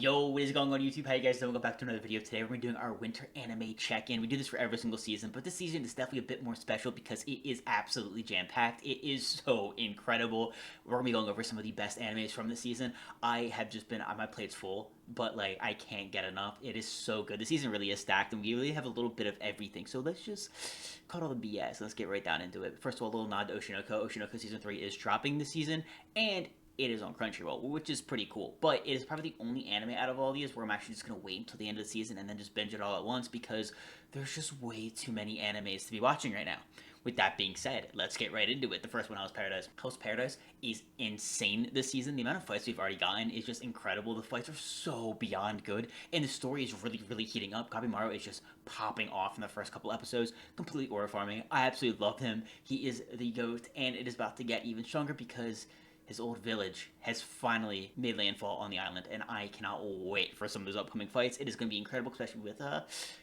Yo, what is going on YouTube? How you guys doing? Welcome back to another video. Today we're going to be doing our winter anime check-in. We do this for every single season, but this season is definitely a bit more special because it is absolutely jam-packed. It is so incredible. We're going to be going over some of the best animes from the season. I have just been, my plate's full, but like I can't get enough. It is so good. The season really is stacked and we really have a little bit of everything. So let's just cut all the BS. Let's get right down into it. First of all, a little nod to Oshinoko. Oshinoko Season 3 is dropping this season, and it is on Crunchyroll, which is pretty cool. But it is probably the only anime out of all these where I'm actually just going to wait until the end of the season and then just binge it all at once because there's just way too many animes to be watching right now. With that being said, let's get right into it. The first one, House Paradise. House Paradise is insane this season. The amount of fights we've already gotten is just incredible. The fights are so beyond good, and the story is really, really heating up. Kabimaru is just popping off in the first couple episodes, completely aura farming. I absolutely love him. He is the GOAT, and it is about to get even stronger because his old village has finally made landfall on the island, and I cannot wait for some of those upcoming fights. It is going to be incredible, especially with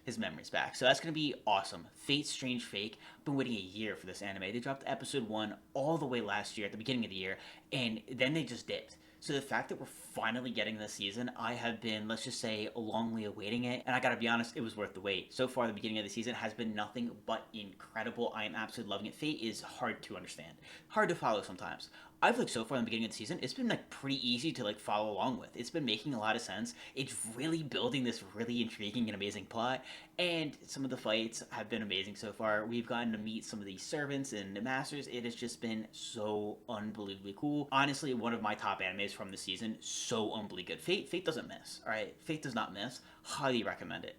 his memories back. So that's going to be awesome. Fate Strange Fake. I've been waiting a year for this anime. They dropped episode 1 all the way last year, at the beginning of the year, and then they just dipped. So the fact that we're finally getting this season, I have been, let's just say, longly awaiting it. And I gotta be honest, it was worth the wait. So far, the beginning of the season has been nothing but incredible. I am absolutely loving it. Fate is hard to understand, hard to follow sometimes. I've like so far in the beginning of the season, it's been like pretty easy to like follow along with. It's been making a lot of sense. It's really building this really intriguing and amazing plot, and some of the fights have been amazing so far. We've gotten to meet some of these servants and the masters. It has just been so unbelievably cool. Honestly, one of my top animes from the season. So unbelievably good. Fate doesn't miss. All right, Fate does not miss. Highly recommend it.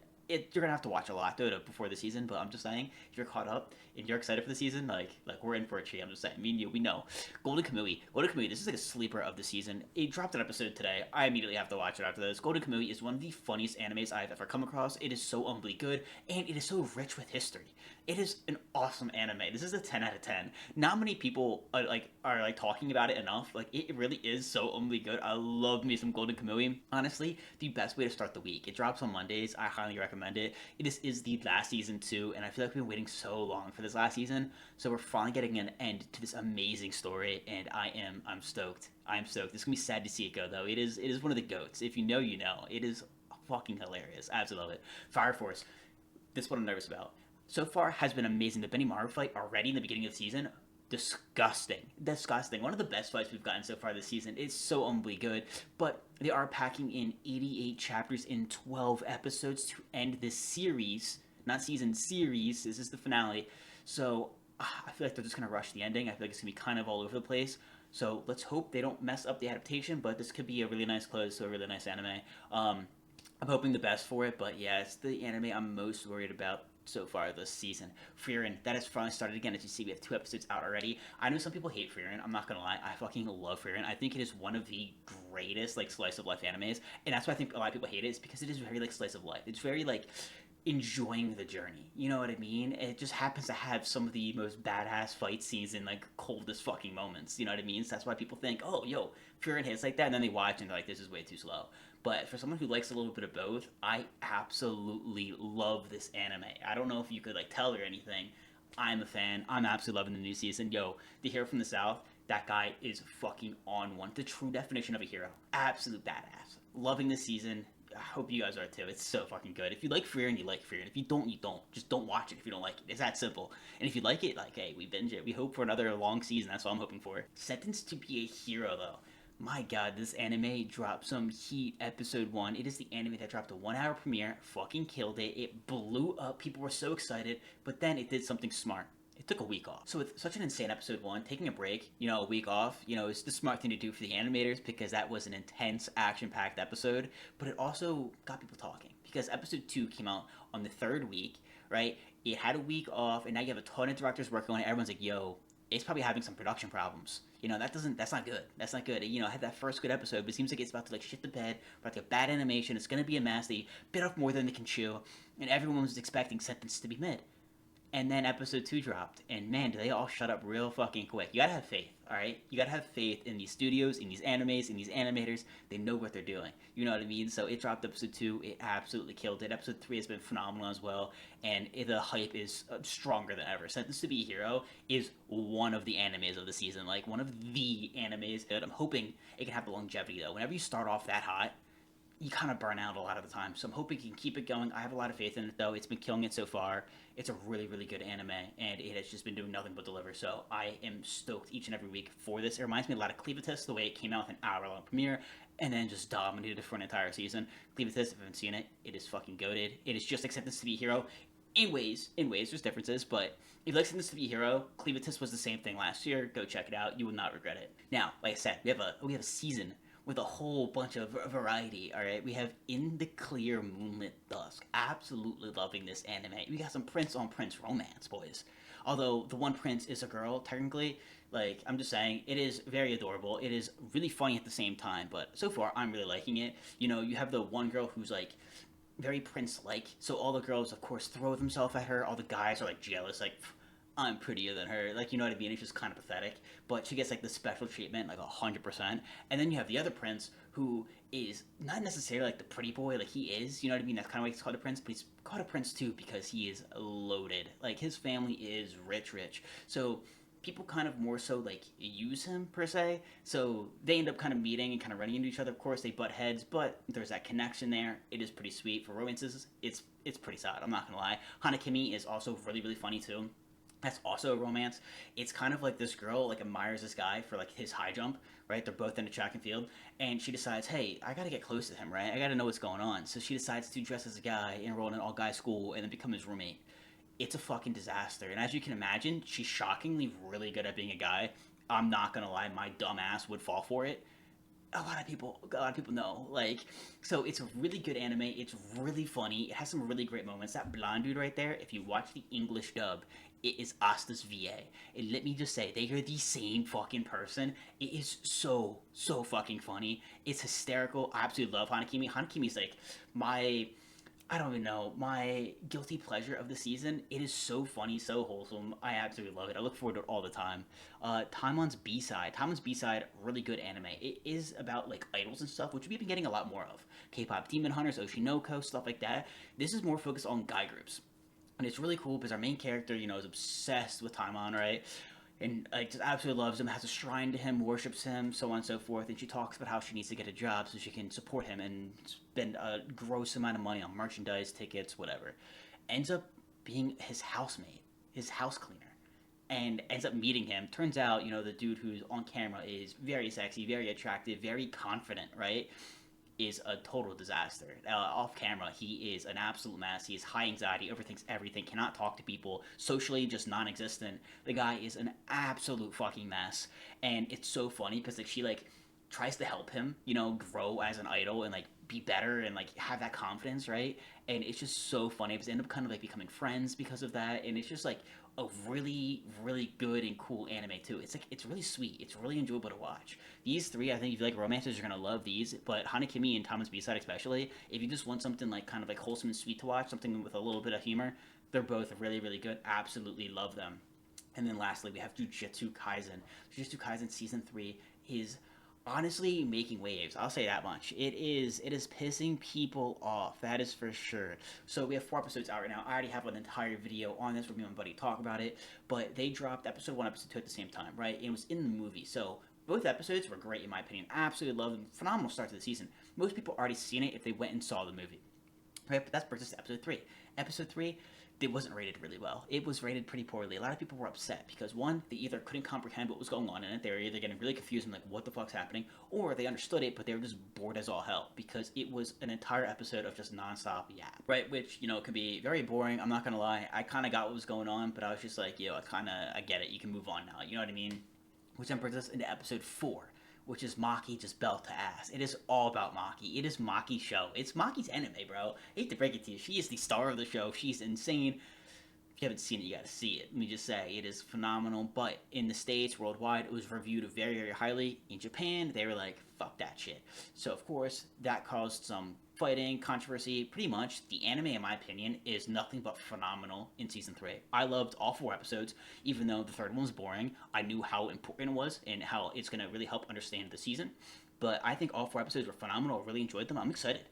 You're gonna have to watch a lot though before the season, but I'm just saying if you're caught up and you're excited for the season, like we're in for a treat. I'm just saying, me and you, we know. Golden Kamuy, Golden Kamuy. This is like a sleeper of the season. It dropped an episode today. I immediately have to watch it after this. Golden Kamuy is one of the funniest animes I've ever come across. It is so unbelievably good, and it is so rich with history. It is an awesome anime. This is a 10 out of 10. Not many people are talking about it enough. Like it really is so unbelievably good. I love me some Golden Kamuy. Honestly, the best way to start the week. It drops on Mondays. I highly recommend it. Is the last season too, and I feel like we've been waiting so long for this last season. So we're finally getting an end to this amazing story, and I'm stoked. I'm stoked. It's gonna be sad to see it go though. It is one of the goats. If you know, you know. It is fucking hilarious. I absolutely love it. Fire Force. This is what I'm nervous about. So far has been amazing. The Benimaru fight already in the beginning of the season, disgusting. One of the best fights we've gotten so far this season. It's so unbelievably good, but they are packing in 88 chapters in 12 episodes to end this series, not season, series. This is the finale. So I feel like they're just gonna rush the ending. I feel like it's gonna be kind of all over the place. So let's hope they don't mess up the adaptation, but this could be a really nice close to a really nice anime. I'm hoping the best for it, but yeah, it's the anime I'm most worried about so far this season. Frieren, that has finally started again. As you see, we have 2 episodes out already. I know some people hate Frieren. I'm not gonna lie. I fucking love Frieren. I think it is one of the greatest like slice of life animes, and that's why I think a lot of people hate it. Is because it is very like slice of life. It's very like enjoying the journey. You know what I mean? It just happens to have some of the most badass fight scenes in like coldest fucking moments. You know what I mean? So that's why people think, oh, yo, Frieren hits like that, and then they watch and they're like, this is way too slow. But for someone who likes a little bit of both, I absolutely love this anime. I don't know if you could like tell or anything. I'm a fan. I'm absolutely loving the new season. Yo, the hero from the south, that guy is fucking on one. The true definition of a hero. Absolute badass. Loving this season. I hope you guys are too. It's so fucking good. If you like Frieren, you like Frieren. If you don't, you don't. Just don't watch it if you don't like it. It's that simple. And if you like it, like, hey, we binge it. We hope for another long season. That's all I'm hoping for. Sentenced to be a hero, though. My god, this anime dropped some heat. Episode 1. It is the anime that dropped a 1-hour premiere. Fucking killed it. It blew up. People were so excited. But then it did something smart. It took a week off. So with such an insane episode 1, taking a break, a week off, it's the smart thing to do for the animators because that was an intense, action-packed episode. But it also got people talking because episode 2 came out on the 3rd week, right? It had a week off, and now you have a ton of directors working on it. Everyone's like, yo, it's probably having some production problems. That's not good. That's not good. I had that first good episode, but it seems like it's about to like shit the bed, about to get bad animation. It's gonna be a mess. They bit off more than they can chew, and everyone was expecting Sentence to be mid. And then episode 2 dropped, and man, do they all shut up real fucking quick. You gotta have faith, alright? You gotta have faith in these studios, in these animes, in these animators. They know what they're doing. You know what I mean? So it dropped episode 2, it absolutely killed it. Episode 3 has been phenomenal as well, and the hype is stronger than ever. Sentence to be a Hero is one of the animes of the season, like one of the animes that I'm hoping it can have the longevity though. Whenever you start off that hot, you kind of burn out a lot of the time. So I'm hoping you can keep it going. I have a lot of faith in it, though. It's been killing it so far. It's a really, really good anime, and it has just been doing nothing but deliver. So I am stoked each and every week for this. It reminds me a lot of Cleavitus, the way it came out with an hour-long premiere, and then just dominated for an entire season. Cleavitus, if you haven't seen it, it is fucking goated. It is just Acceptance to be a Hero. In ways, there's differences, but if you like Acceptance to be a Hero, Cleavitus was the same thing last year. Go check it out. You will not regret it. Now, like I said, we have a season with a whole bunch of variety. All right, we have In the Clear Moonlit Dusk. Absolutely loving this anime. We got some prince on prince romance, boys. Although the one prince is a girl, technically. Like, I'm just saying, it is very adorable. It is really funny at the same time, but so far, I'm really liking it. You know, you have the one girl who's like very prince-like, so all the girls, of course, throw themselves at her. All the guys are like jealous, like, I'm prettier than her. Like, you know what I mean? It's just kind of pathetic. But she gets like the special treatment, like 100%. And then you have the other prince who is not necessarily like the pretty boy, like he is. You know what I mean? That's kind of why he's called a prince. But he's called a prince too because he is loaded. Like his family is rich, rich. So people kind of more so like use him per se. So they end up kind of meeting and kind of running into each other. Of course, they butt heads, but there's that connection there. It is pretty sweet for romances. It's pretty solid. I'm not gonna lie. Hana Kimi is also really really funny too. That's also a romance. It's kind of like this girl like admires this guy for like his high jump, right? They're both in a track and field, and she decides, hey, I gotta get close to him, right? I gotta know what's going on. So she decides to dress as a guy, enroll in an all guy school, and then become his roommate. It's a fucking disaster, and as you can imagine, she's shockingly really good at being a guy. I'm not gonna lie, my dumb ass would fall for it. A lot of people know. Like, so it's a really good anime. It's really funny. It has some really great moments. That blonde dude right there, if you watch the English dub, it is Asta's VA. And let me just say, they are the same fucking person. It is so fucking funny. It's hysterical. I absolutely love Hanakimi. Hanakimi's like my I don't even know, my guilty pleasure of the season. It is so funny, so wholesome. I absolutely love it. I look forward to it all the time. Tamons B side. Tamons B side, really good anime. It is about like idols and stuff, which we've been getting a lot more of. K-pop Demon Hunters, Oshinoko, stuff like that. This is more focused on guy groups. And it's really cool because our main character, you know, is obsessed with Taimon, right? And like just absolutely loves him, has a shrine to him, worships him, so on and so forth. And she talks about how she needs to get a job so she can support him and spend a gross amount of money on merchandise, tickets, whatever. Ends up being his housemate, his house cleaner, and ends up meeting him. Turns out, you know, the dude who's on camera is very sexy, very attractive, very confident, right? Is a total disaster. Off camera, he is an absolute mess. He is high anxiety, overthinks everything, cannot talk to people, socially just non-existent. The guy is an absolute fucking mess, and it's so funny because like she like tries to help him, you know, grow as an idol and like be better and like have that confidence, right? And it's just so funny because they end up kind of like becoming friends because of that, and it's just like a really, really good and cool anime too. It's like it's really sweet. It's really enjoyable to watch. These three, I think, if you like romances, you're gonna love these. But Hanakimi and Thomas B side especially, if you just want something like kind of like wholesome and sweet to watch, something with a little bit of humor, they're both really, really good. Absolutely love them. And then lastly, we have Jujutsu Kaisen. Jujutsu Kaisen season 3 is honestly making waves. I'll say that much. It is pissing people off. That is for sure. So we have 4 episodes out right now. I already have an entire video on this where me and my buddy talk about it. But they dropped episode 1, episode 2 at the same time, right? It was in the movie. So both episodes were great in my opinion. Absolutely love them. Phenomenal start to the season. Most people already seen it if they went and saw the movie. Right, but that brings us to episode 3. Episode 3, it wasn't rated really well. It was rated pretty poorly. A lot of people were upset because one, they either couldn't comprehend what was going on in it, they were either getting really confused and like, what the fuck's happening, or they understood it, but they were just bored as all hell because it was an entire episode of just nonstop yap, right? Which, you know, can be very boring. I'm not gonna lie. I kind of got what was going on, but I was just like, yo, I get it. You can move on now. You know what I mean? Which then brings us into episode 4, which is Maki just belt to ass. It is all about Maki. It is Maki's show. It's Maki's anime, bro. I hate to break it to you. She is the star of the show. She's insane. If you haven't seen it, you gotta see it. Let me just say, it is phenomenal. But in the States, worldwide, it was reviewed very, very highly. In Japan, they were like, fuck that shit. So, of course, that caused some fighting, controversy. Pretty much, the anime, in my opinion, is nothing but phenomenal in Season 3. I loved all 4 episodes, even though the third one was boring. I knew how important it was and how it's gonna really help understand the season. But I think all 4 episodes were phenomenal. I really enjoyed them. I'm excited.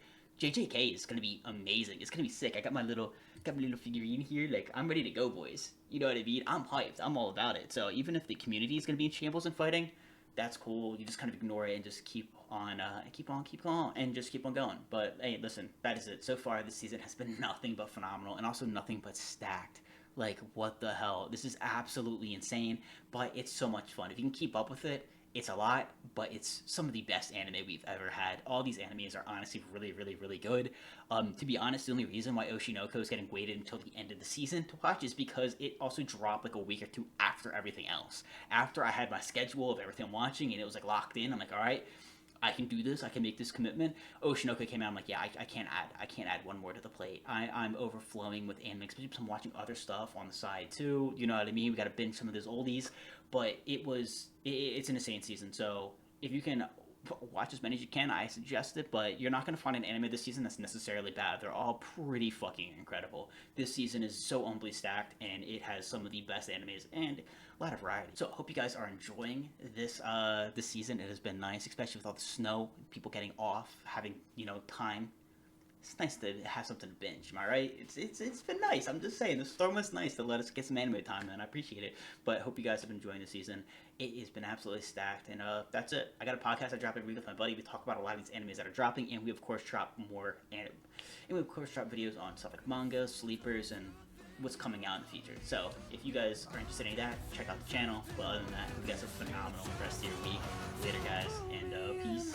JJK is gonna be amazing. It's gonna be sick. I got my little figurine here. Like, I'm ready to go, boys. You know what I mean? I'm hyped. I'm all about it. So even if the community is gonna be in shambles and fighting, that's cool. You just kind of ignore it and just keep on keep on, and just keep on going. But hey, listen, that is it. So far, this season has been nothing but phenomenal, and also nothing but stacked. Like, what the hell? This is absolutely insane, but it's so much fun. If you can keep up with it, it's a lot, but it's some of the best anime we've ever had. All these animes are honestly really, really, really good. To be honest, the only reason why Oshinoko is getting waited until the end of the season to watch is because it also dropped like a week or two after everything else. After I had my schedule of everything I'm watching and it was like locked in, I'm like, all right, I can do this. I can make this commitment. Oshinoko came out. I'm like, yeah, I can't add. I can't add one more to the plate. I'm overflowing with anime, especially because I'm watching other stuff on the side too. You know what I mean? We got to binge some of those oldies, but it's an insane season. So if you can watch as many as you can, I suggest it. But you're not going to find an anime this season that's necessarily bad. They're all pretty fucking incredible. This season is so unbelievably stacked, and it has some of the best animes and a lot of variety. So I hope you guys are enjoying this season. It has been nice, especially with all the snow, people getting off, having time. It's nice to have something to binge. Am I right? It's been nice. I'm just saying the storm was nice to let us get some anime time, and I appreciate it. But I hope you guys have been enjoying the season. It has been absolutely stacked, and that's it. I got a podcast I drop every week with my buddy. We talk about a lot of these animes that are dropping, and we of course drop more and we of course drop videos on stuff like manga, sleepers, and what's coming out in the future. So if you guys are interested in that, check out the channel. But other than that, you guys have a phenomenal rest of your week. Later, guys, and peace.